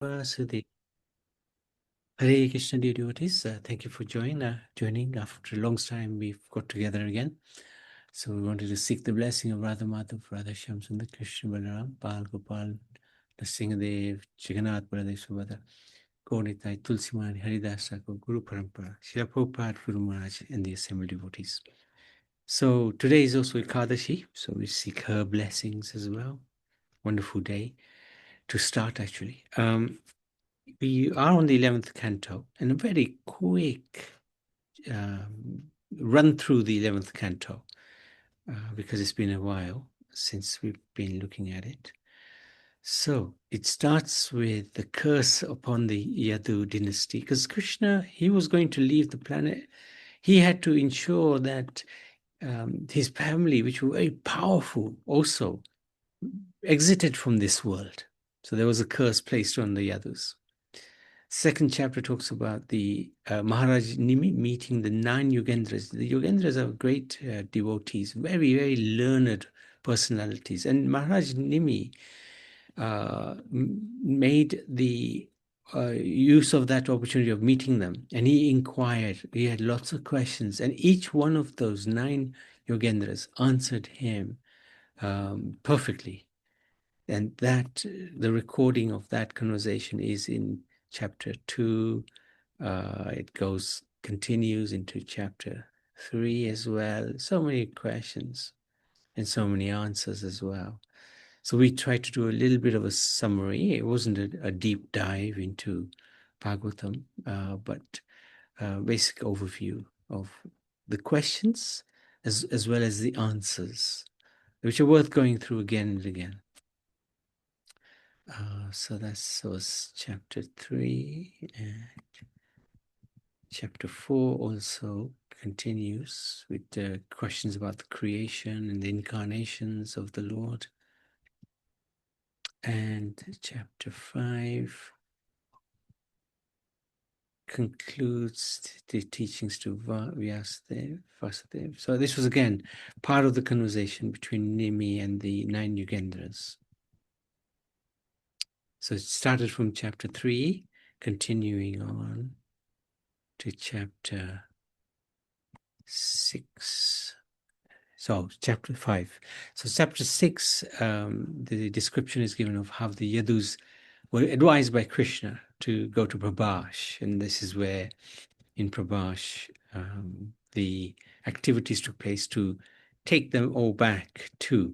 Sudhi. Hare Krishna, dear devotees. Thank you for joining. After a long time, we've got together again. So we wanted to seek the blessing of Radha Madhav, Radha Shyam Sundar, Krishna Balaram, Bal Gopal, Nrsimhadev, Jagannath Baladev Subhadra, Gauritai, Tulsimani, Haridas Thakur, Guru Parampara, Srila Prabhupada, Guru Maharaj, and the assembled devotees. So today is also Ekadashi, so we seek her blessings as well. Wonderful day to start, actually. We are on the 11th canto, and a very quick run through the 11th canto because it's been a while since we've been looking at it. So it starts with the curse upon the Yadu dynasty, because Krishna, he was going to leave the planet. He had to ensure that his family, which were very powerful, also exited from this world. So there was a curse placed on the Yadus. Second chapter talks about the Maharaj Nimi meeting the 9 Yogendras. The Yogendras are great devotees, very, very learned personalities. And Maharaj Nimi made the use of that opportunity of meeting them. And he inquired, he had lots of questions. And each one of those 9 Yogendras answered him perfectly. And that the recording of that conversation is in chapter 2. It continues into chapter 3 as well. So many questions and so many answers as well. So we tried to do a little bit of a summary. It wasn't a deep dive into Bhagavatam, but a basic overview of the questions as well as the answers, which are worth going through again and again. So that was chapter 3, and chapter 4 also continues with questions about the creation and the incarnations of the Lord. And chapter 5 concludes the teachings to Vasudev. So this was again part of the conversation between Nimi and the 9 Yogendras. So it started from chapter 3, continuing on to chapter 6. So chapter 5. So chapter 6, the description is given of how the Yadus were advised by Krishna to go to Prabhash. And this is where in Prabhash the activities took place to take them all back to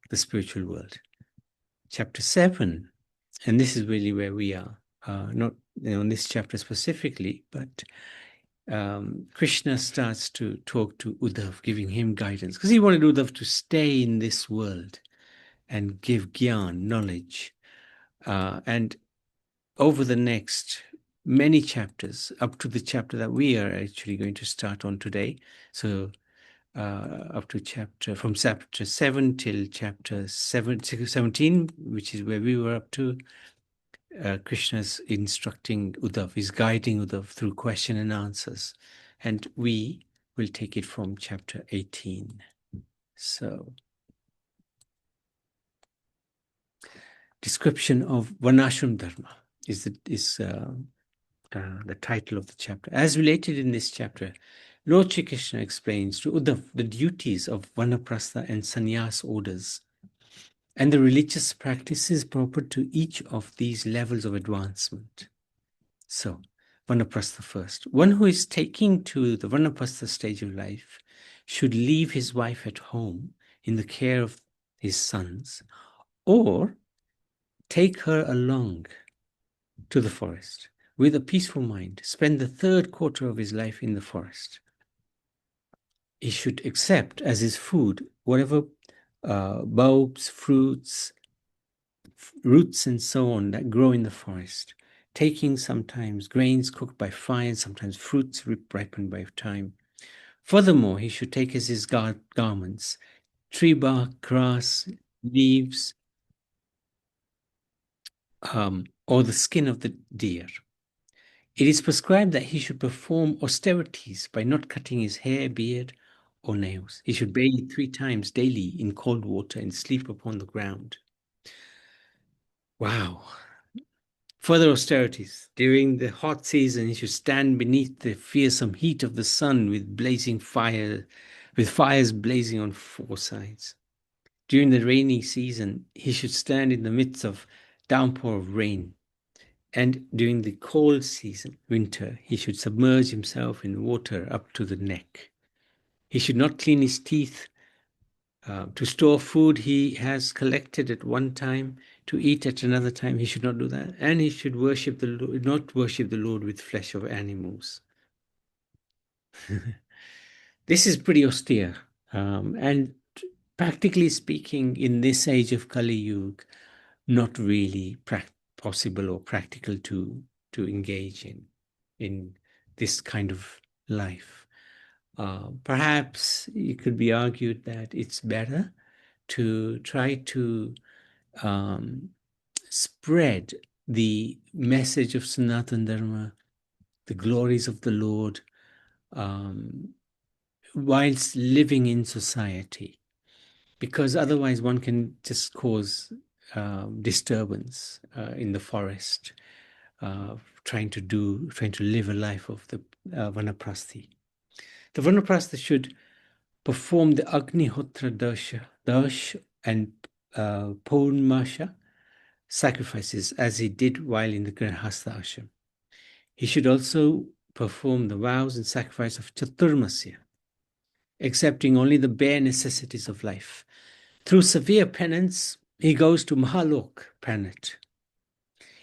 the spiritual world. Chapter 7, and this is really where we are, not in this chapter specifically, but Krishna starts to talk to Uddhav, giving him guidance, because he wanted Uddhav to stay in this world and give gyan, knowledge. And over the next many chapters, up to the chapter that we are actually going to start on today, so up to from chapter 7 till chapter 17, which is where we were up to, Krishna's instructing Uddhav, is guiding Uddhav through question and answers. And we will take it from chapter 18. So, description of Varnashram Dharma is the title of the chapter. As related in this chapter, Lord Shri Krishna explains to Uddhav the duties of Vanaprastha and Sannyas orders and the religious practices proper to each of these levels of advancement. So, Vanaprastha first. One who is taking to the Vanaprastha stage of life should leave his wife at home in the care of his sons, or take her along to the forest with a peaceful mind, spend the third quarter of his life in the forest. He should accept as his food whatever bulbs, fruits, roots, and so on that grow in the forest, taking sometimes grains cooked by fire and sometimes fruits ripened by time. Furthermore, he should take as his garments tree bark, grass, leaves, or the skin of the deer. It is prescribed that he should perform austerities by not cutting his hair, beard, or nails. He should bathe 3 times daily in cold water and sleep upon the ground. Wow. Further austerities. During the hot season, he should stand beneath the fearsome heat of the sun with fires blazing on four sides. During the rainy season, he should stand in the midst of downpour of rain. And during the cold season, winter, he should submerge himself in water up to the neck. He should not clean his teeth to store food he has collected at one time, to eat at another time. He should not do that. And he should not worship the Lord with flesh of animals. This is pretty austere. And practically speaking, in this age of Kali Yuga, not really possible or practical to engage in this kind of life. Perhaps it could be argued that it's better to try to spread the message of Sanatana Dharma, the glories of the Lord, whilst living in society, because otherwise one can just cause disturbance in the forest, trying to live a life of the Vanaprasthi. The Vanaprastha should perform the Agnihotra Dash and Paurmasha sacrifices as he did while in the Grihastha ashram. He should also perform the vows and sacrifice of Chaturmasya, accepting only the bare necessities of life. Through severe penance, he goes to Mahalok planet.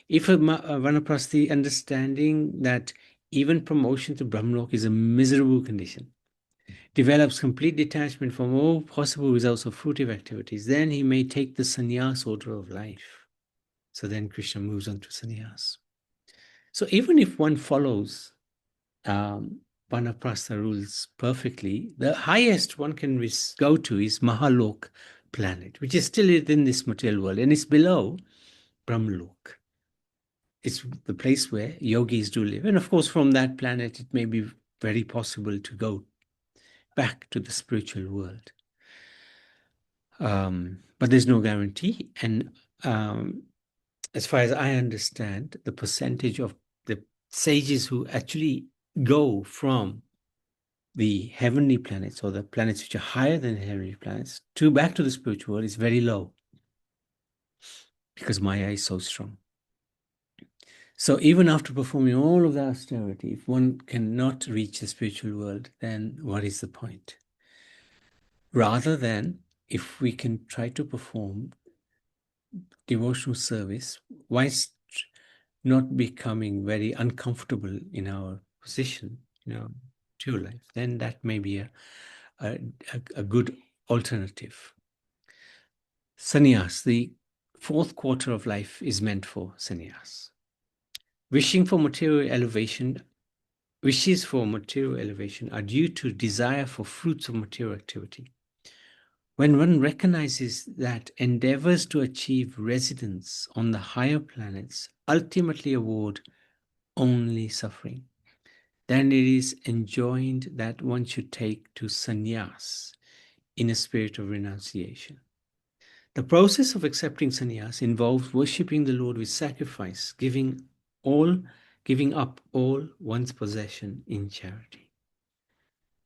If a Vanaprasthi understanding that even promotion to Brahmlok is a miserable condition, develops complete detachment from all possible results of fruitive activities, then he may take the sannyas order of life. So then Krishna moves on to sannyas. So even if one follows Vanaprastha rules perfectly, the highest one can go to is Mahalok planet, which is still within this material world, and it's below Brahmlok. It's the place where yogis do live. And of course, from that planet, it may be very possible to go back to the spiritual world. But there's no guarantee. And as far as I understand, the percentage of the sages who actually go from the heavenly planets, or the planets which are higher than the heavenly planets, back to the spiritual world is very low, because Maya is so strong. So even after performing all of the austerity, if one cannot reach the spiritual world, then what is the point? Rather than, if we can try to perform devotional service whilst not becoming very uncomfortable in our position, to life, then that may be a good alternative. Sannyas, the fourth quarter of life, is meant for sannyas. Wishes for material elevation are due to desire for fruits of material activity. When one recognizes that endeavors to achieve residence on the higher planets ultimately award only suffering, then it is enjoined that one should take to sannyas in a spirit of renunciation. The process of accepting sannyas involves worshipping the Lord with sacrifice, giving up all one's possession in charity.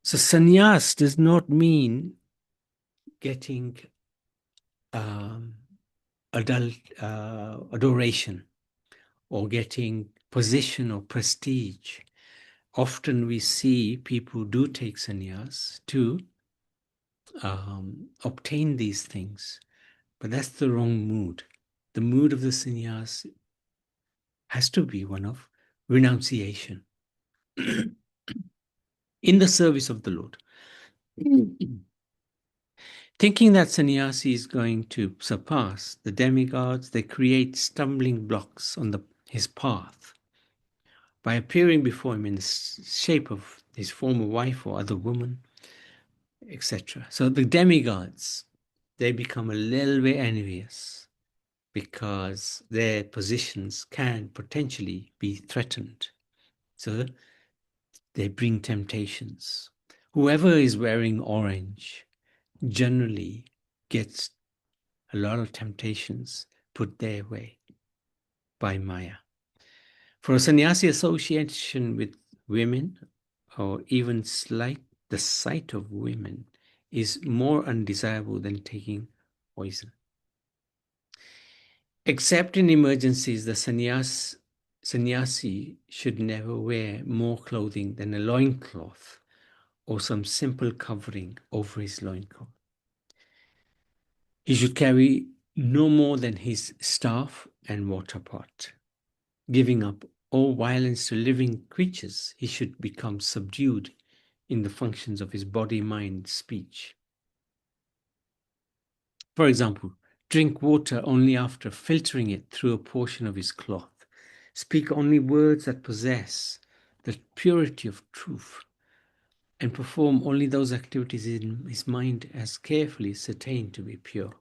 So sannyas does not mean getting adoration or getting position or prestige. Often we see people do take sannyas to obtain these things, but that's the wrong mood. The mood of the sannyas has to be one of renunciation in the service of the Lord. Thinking that sannyasi is going to surpass the demigods, they create stumbling blocks on his path by appearing before him in the shape of his former wife or other woman, etc. So the demigods, they become a little bit envious because their positions can potentially be threatened. So they bring temptations. Whoever is wearing orange generally gets a lot of temptations put their way by Maya. For a sannyasi, association with women, or even the sight of women, is more undesirable than taking poison. Except in emergencies, the sannyasi should never wear more clothing than a loincloth or some simple covering over his loincloth. He should carry no more than his staff and water pot. Giving up all violence to living creatures, he should become subdued in the functions of his body, mind, speech. For example, drink water only after filtering it through a portion of his cloth. Speak only words that possess the purity of truth, and perform only those activities in his mind as carefully ascertained to be pure.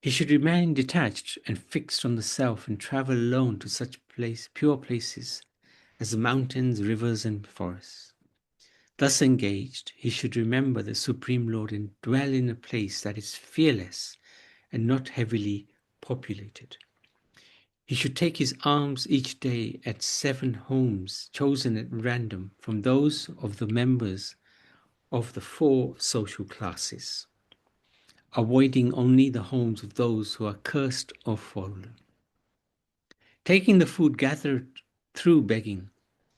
He should remain detached and fixed on the self and travel alone to such pure places as the mountains, rivers, and forests. Thus engaged, he should remember the Supreme Lord and dwell in a place that is fearless and not heavily populated. He should take his alms each day at 7 homes chosen at random from those of the members of the 4 social classes, avoiding only the homes of those who are cursed or fallen. Taking the food gathered through begging,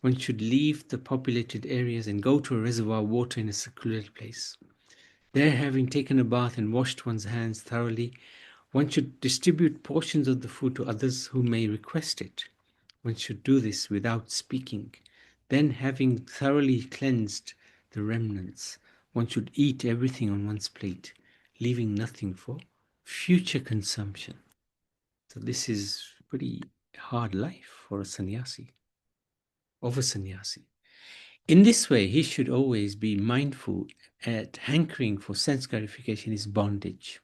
one should leave the populated areas and go to a reservoir water in a secluded place. There, having taken a bath and washed one's hands thoroughly, one should distribute portions of the food to others who may request it. One should do this without speaking. Then, having thoroughly cleansed the remnants, one should eat everything on one's plate, leaving nothing for future consumption. So this is pretty hard life for a sannyasi, of a sannyasi. In this way, he should always be mindful at hankering for sense gratification is bondage,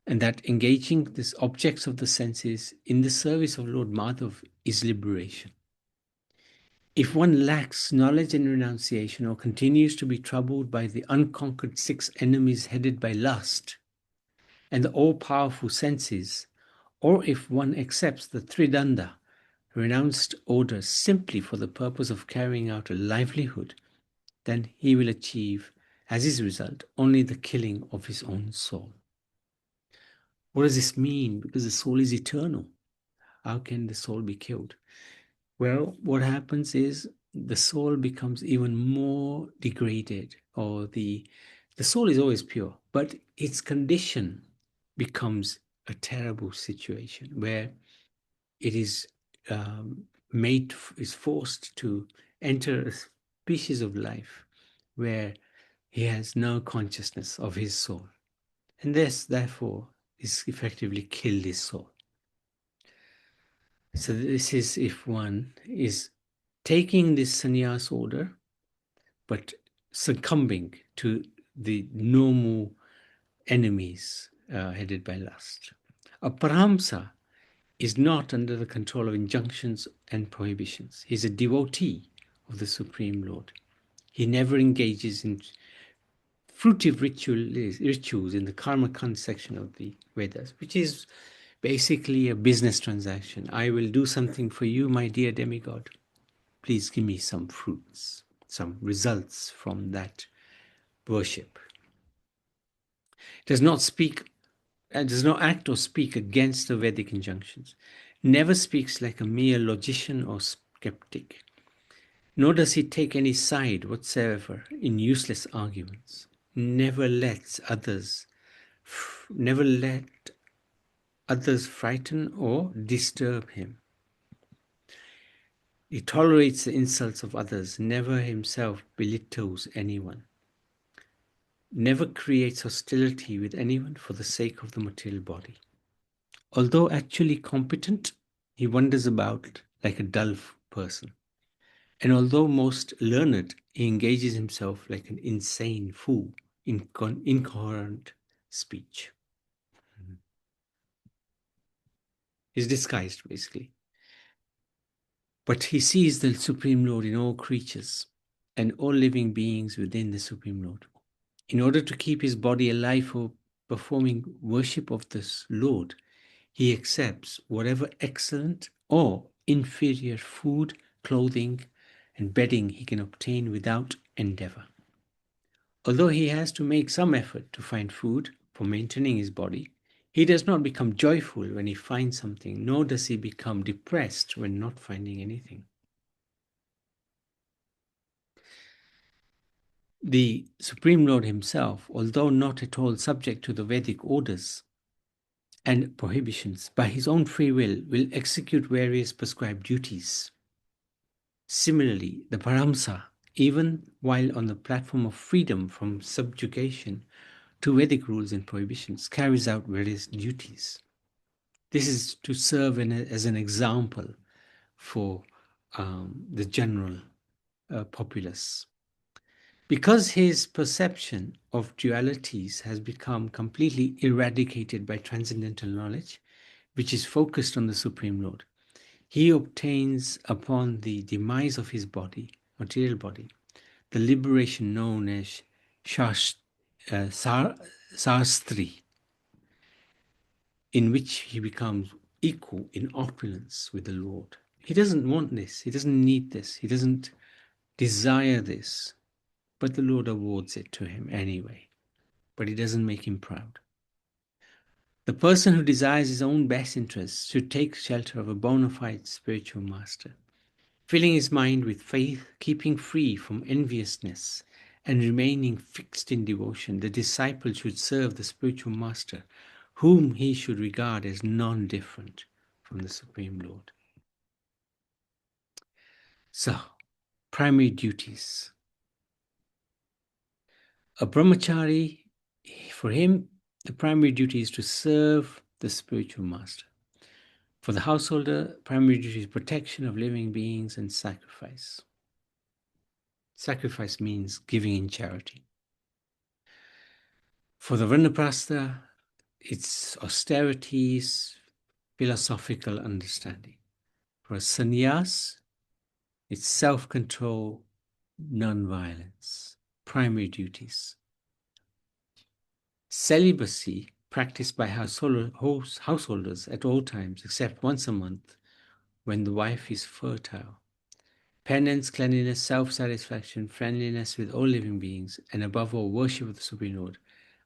and that engaging the objects of the senses in the service of Lord Madhav is liberation. If one lacks knowledge and renunciation or continues to be troubled by the unconquered 6 enemies headed by lust and the all-powerful senses, or if one accepts the Tridanda, renounced orders simply for the purpose of carrying out a livelihood, then he will achieve, as his result, only the killing of his own soul. What does this mean? Because the soul is eternal. How can the soul be killed? Well, what happens is the soul becomes even more degraded, or the soul is always pure, but its condition becomes a terrible situation where it is is forced to enter a species of life where he has no consciousness of his soul, and therefore is effectively killed his soul. So this is if one is taking this sannyas order, but succumbing to the normal enemies headed by lust. A paramsa is not under the control of injunctions and prohibitions. He's a devotee of the Supreme Lord. He never engages in fruitive rituals in the karma kand section of the Vedas, which is basically a business transaction. I will do something for you, my dear demigod. Please give me some fruits, some results from that worship. Does not act or speak against the Vedic injunctions. Never speaks like a mere logician or skeptic. Nor does he take any side whatsoever in useless arguments. Never let others frighten or disturb him. He tolerates the insults of others, never himself belittles anyone. Never creates hostility with anyone for the sake of the material body. Although actually competent, he wanders about like a dull person. And although most learned, he engages himself like an insane fool in incoherent speech. He's disguised, basically. But he sees the Supreme Lord in all creatures and all living beings within the Supreme Lord. In order to keep his body alive for performing worship of this Lord, he accepts whatever excellent or inferior food, clothing, and bedding he can obtain without endeavor. Although he has to make some effort to find food for maintaining his body, he does not become joyful when he finds something, nor does he become depressed when not finding anything. The Supreme Lord himself, although not at all subject to the Vedic orders and prohibitions, by his own free will execute various prescribed duties. Similarly, the Paramsa, even while on the platform of freedom from subjugation to Vedic rules and prohibitions, carries out various duties. This is to serve as an example for the general populace. Because his perception of dualities has become completely eradicated by transcendental knowledge, which is focused on the Supreme Lord, he obtains upon the demise of his body, material body, the liberation known as Sastri, in which he becomes equal in opulence with the Lord. He doesn't want this, he doesn't need this, he doesn't desire this, but the Lord awards it to him anyway. But it doesn't make him proud. The person who desires his own best interests should take shelter of a bona fide spiritual master, filling his mind with faith, keeping free from enviousness, and remaining fixed in devotion. The disciple should serve the spiritual master, whom he should regard as non-different from the Supreme Lord. So, primary duties. A brahmachari, for him, the primary duty is to serve the spiritual master. For the householder, primary duty is protection of living beings and sacrifice. Sacrifice means giving in charity. For the Vanaprastha, it's austerities, philosophical understanding. For a sannyas, it's self-control, non-violence, primary duties. Celibacy, practiced by householders at all times, except once a month when the wife is fertile. Penance, cleanliness, self-satisfaction, friendliness with all living beings, and above all, worship of the Supreme Lord,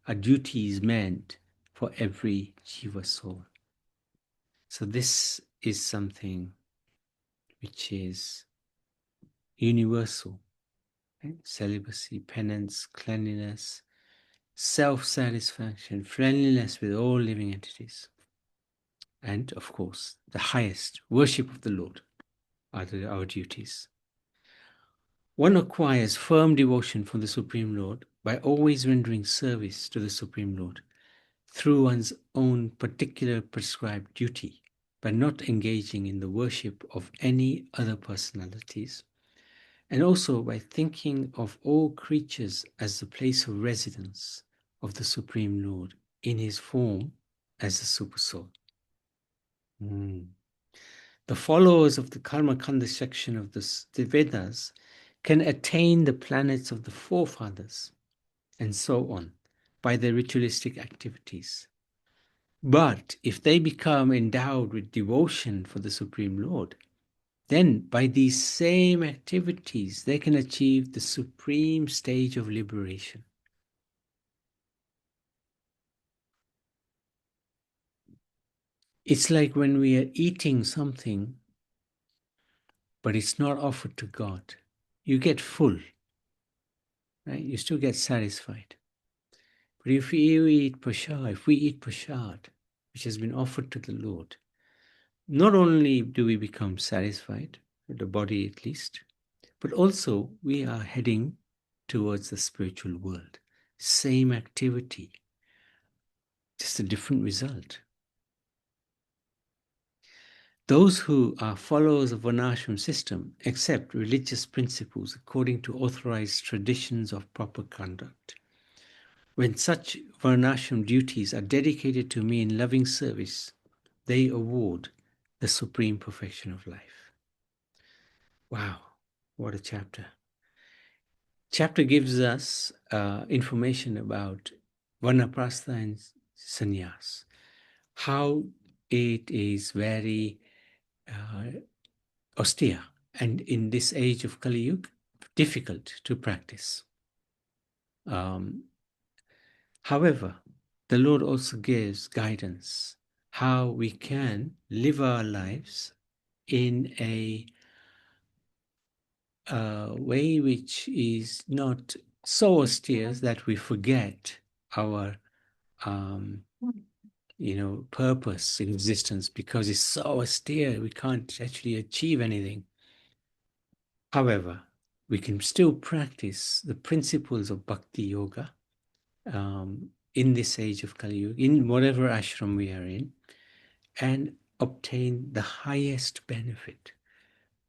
are duties meant for every Jiva soul. So this is something which is universal. Right? Celibacy, penance, cleanliness, self-satisfaction, friendliness with all living entities. And of course, the highest, worship of the Lord, are our duties. One acquires firm devotion for the Supreme Lord by always rendering service to the Supreme Lord through one's own particular prescribed duty, by not engaging in the worship of any other personalities, and also by thinking of all creatures as the place of residence of the Supreme Lord in his form as the Supersoul. The followers of the Karma Kanda section of the Vedas can attain the planets of the forefathers and so on by their ritualistic activities. But if they become endowed with devotion for the Supreme Lord, then by these same activities, they can achieve the supreme stage of liberation. It's like when we are eating something, but it's not offered to God. You get full, right? You still get satisfied. But if we eat prasad, which has been offered to the Lord, not only do we become satisfied, the body at least, but also we are heading towards the spiritual world. Same activity, just a different result. Those who are followers of Varnashram system accept religious principles according to authorized traditions of proper conduct. When such Varnashram duties are dedicated to me in loving service, they award the supreme perfection of life. Wow, what a chapter. Chapter gives us information about Vanaprastha and Sannyas, how it is very austere, and in this age of Kali Yuga, difficult to practice. However, the Lord also gives guidance how we can live our lives in a way which is not so austere that we forget our purpose in existence, because it's so austere we can't actually achieve anything. However, we can still practice the principles of bhakti yoga in this age of Kali Yuga, in whatever ashram we are in, and obtain the highest benefit.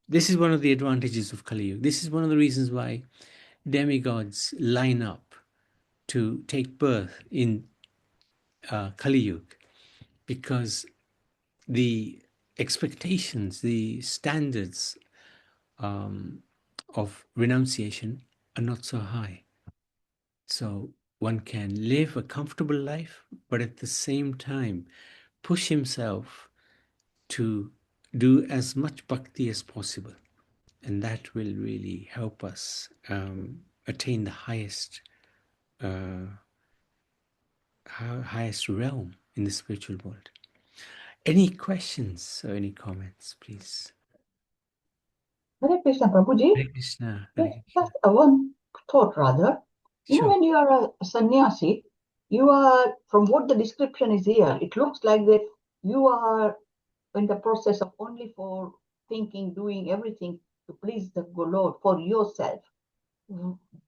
This is one of the advantages of Kali Yuga. This is one of the reasons why demigods line up to take birth in Kali Yuga, because the expectations, the standards of renunciation are not so high. So one can live a comfortable life, but at the same time push himself to do as much bhakti as possible. And that will really help us attain the highest realm in the spiritual world. Any questions or any comments, please? Hare Krishna, Prabhuji. Hare Krishna. Yes, Hare Krishna. just one thought rather. Sure. When you are a sannyasi, you are, from what the description is here, it looks like that you are in the process of only for thinking, doing everything to please the Lord for yourself.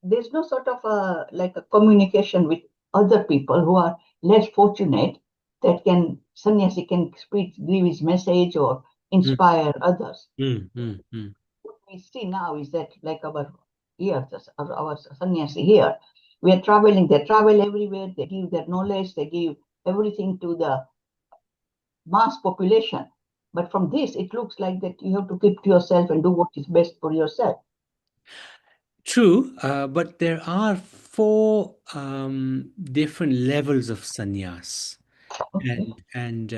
There's no sort of like a communication with other people who are less fortunate that sannyasi can give his message or inspire others. What we see now is that, like our sannyasi here, we are traveling, they travel everywhere, they give their knowledge, they give everything to the mass population. But from this, it looks like that you have to keep to yourself and do what is best for yourself. True, but there are four different levels of sannyas. Okay. And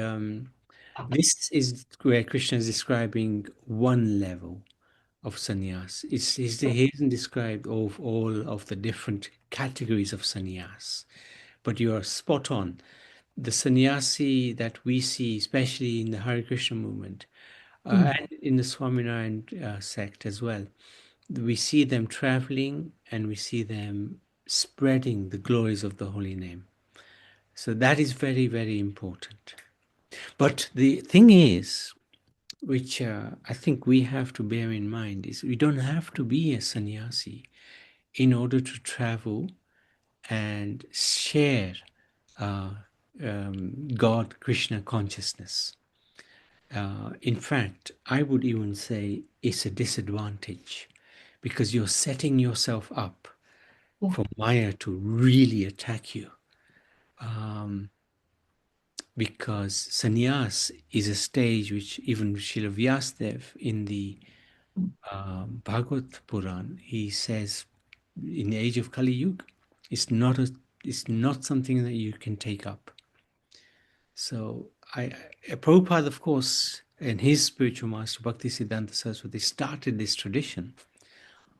this is where Krishna is describing one level of sannyas. He hasn't described all of the different categories of sannyas, but you are spot on. The sannyasi that we see, especially in the Hare Krishna movement, and in the Swaminarayan sect as well, we see them traveling and we see them spreading the glories of the holy name. So that is very, very important. But the thing is, which I think we have to bear in mind, is we don't have to be a sannyasi in order to travel and share God, Krishna consciousness. In fact, I would even say it's a disadvantage, because you're setting yourself up for Maya to really attack you. Because sannyas is a stage which even Srila Vyasadeva in the Bhagavad Puran, he says, in the age of Kali Yuga, it's not something that you can take up. So Prabhupada, of course, and his spiritual master Bhaktisiddhanta Saraswati started this tradition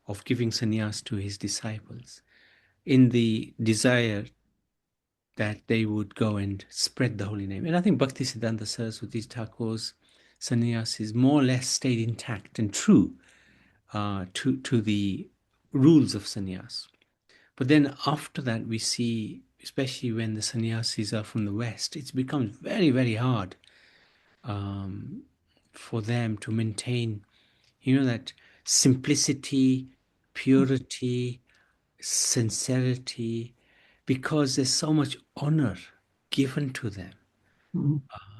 of giving sannyas to his disciples in the desire that they would go and spread the holy name. And I think Bhaktisiddhanta Saraswati Thakur's sannyasis more or less stayed intact and true to the rules of sannyas. But then after that, we see, especially when the sannyasis are from the West, it becomes very, very hard for them to maintain, that simplicity, purity, sincerity, because there's so much honor given to them.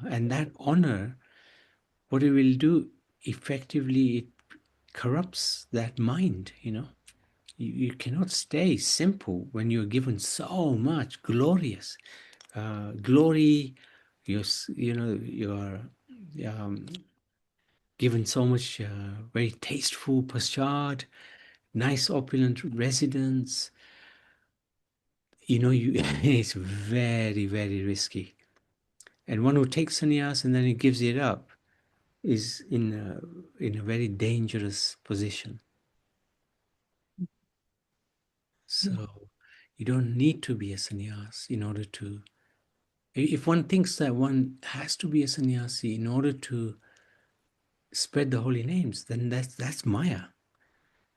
And that honor, what it will do, effectively, it corrupts that mind. You cannot stay simple when you're given so much glorious glory. You're given so much very tasteful prasad, nice opulent residence. It's very, very risky. And one who takes sannyas and then he gives it up is in a very dangerous position. So you don't need to be a sannyas in order to. If one thinks that one has to be a sannyasi in order to spread the holy names, then that's Maya,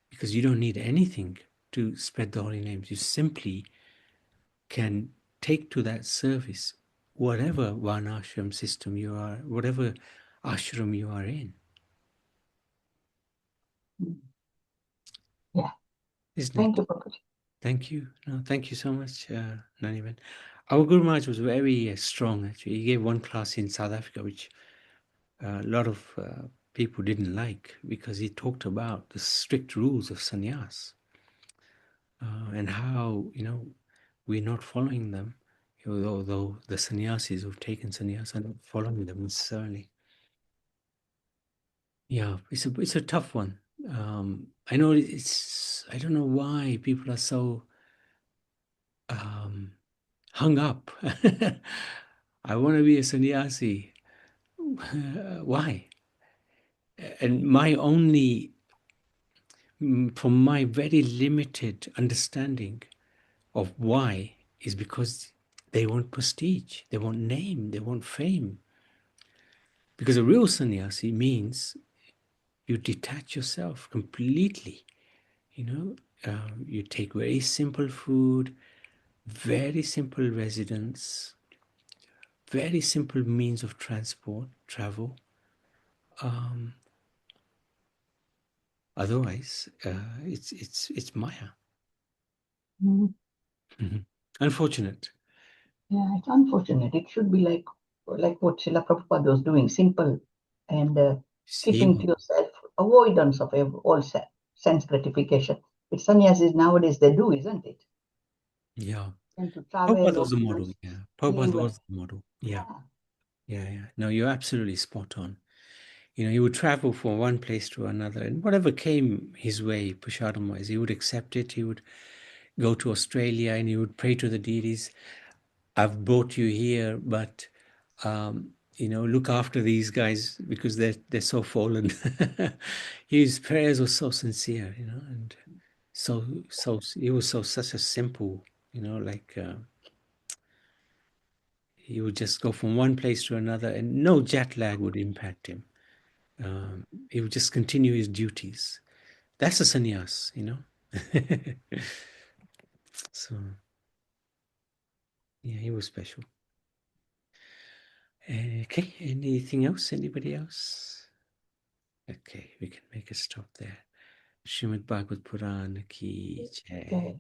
because you don't need anything to spread the holy names. You simply can take to that service whatever varnashram system you are, whatever ashram you are in, Yeah. isn't Thank it? you, Prabhuji. Thank you. No, thank you so much, Nanivan. Our Guru Maharaj was very strong, actually. He gave one class in South Africa, which a lot of people didn't like, because he talked about the strict rules of sannyas and how, we're not following them, although the sannyasis who've taken sannyas are not following them necessarily. Yeah, it's a tough one. I know I don't know why people are so hung up. I want to be a sannyasi. Why? And from my very limited understanding of why, is because they want prestige, they want name, they want fame. Because a real sannyasi means you detach yourself completely. You take very simple food, very simple residence, very simple means of travel. Otherwise, it's Maya. Mm. Mhm. Unfortunate. Yeah, it's unfortunate. It should be like what Srila Prabhupada was doing, simple and keeping to Same. yourself, avoidance of all sense gratification. Which sannyasis nowadays they do, isn't it? Yeah. And to travel Prabhupada or was the to model. Yeah. Prabhupada live. was the model. Yeah. Yeah. Yeah. Yeah. No, you're absolutely spot on. He would travel from one place to another, and whatever came his way, Pushadam wise, he would accept it. He would go to Australia and he would pray to the deities. I've brought you here, but look after these guys because they're so fallen. His prayers were so sincere, and so he was such a simple, like he would just go from one place to another, and no jet lag would impact him. He would just continue his duties. That's a sannyas, So yeah, he was special. Okay, anything else? Anybody else? Okay, we can make a stop there. Srimad Bhagavad Puran ki jai. Okay.